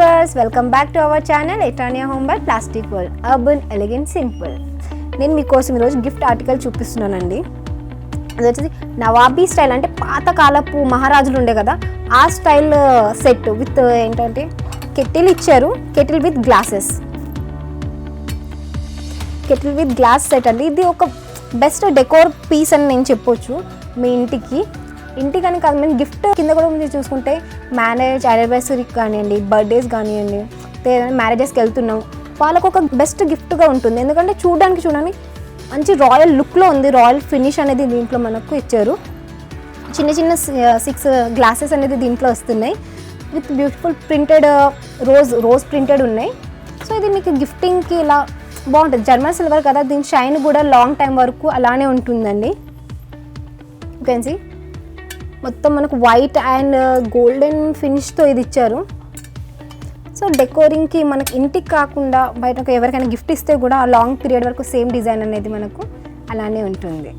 Viewers, welcome back to our channel ఎటానియా home by plastic world urban elegant simple. నేను మీకోసం ఈరోజు gift article చూపిస్తున్నానండి. అది వచ్చేసి నవాబీ స్టైల్, అంటే పాతకాలపు మహారాజులు ఉండే కదా ఆ స్టైల్ సెట్ విత్ ఏంటంటే కెటిల్ ఇచ్చారు. Kettle with glasses, kettle with glass set అండి. ఇది ఒక బెస్ట్ డెకోర్ పీస్ అని నేను చెప్పొచ్చు మీ ఇంటికని కాదు, మేము గిఫ్ట్ కింద కూడా మీరు చూసుకుంటే మ్యారేజ్ యానివర్సరీకి కానివ్వండి, బర్త్డేస్ కానివ్వండి, ఏదైనా మ్యారేజెస్కి వెళ్తున్నాం వాళ్ళకు ఒక బెస్ట్ గిఫ్ట్గా ఉంటుంది. ఎందుకంటే చూడండి మంచి రాయల్ లుక్లో ఉంది. రాయల్ ఫినిష్ అనేది దీంట్లో మనకు ఇచ్చారు. చిన్న 6 గ్లాసెస్ అనేది దీంట్లో వస్తున్నాయి with beautiful printed rose printed ఉన్నాయి. సో ఇది మీకు గిఫ్టింగ్కి ఇలా బాగుంటుంది. జర్మన్ సిల్వర్ కదా, దీని షైన్ కూడా లాంగ్ టైం వరకు అలానే ఉంటుందండి. యూ కెన్ సీ మొత్తం మనకు వైట్ అండ్ గోల్డెన్ ఫినిష్తో ఇది ఇచ్చారు. సో డెకోరింగ్కి మనకి ఇంటికి కాకుండా బయటకు ఎవరికైనా గిఫ్ట్ ఇస్తే కూడా ఆ లాంగ్ పీరియడ్ వరకు సేమ్ డిజైన్ అనేది మనకు అలానే ఉంటుంది.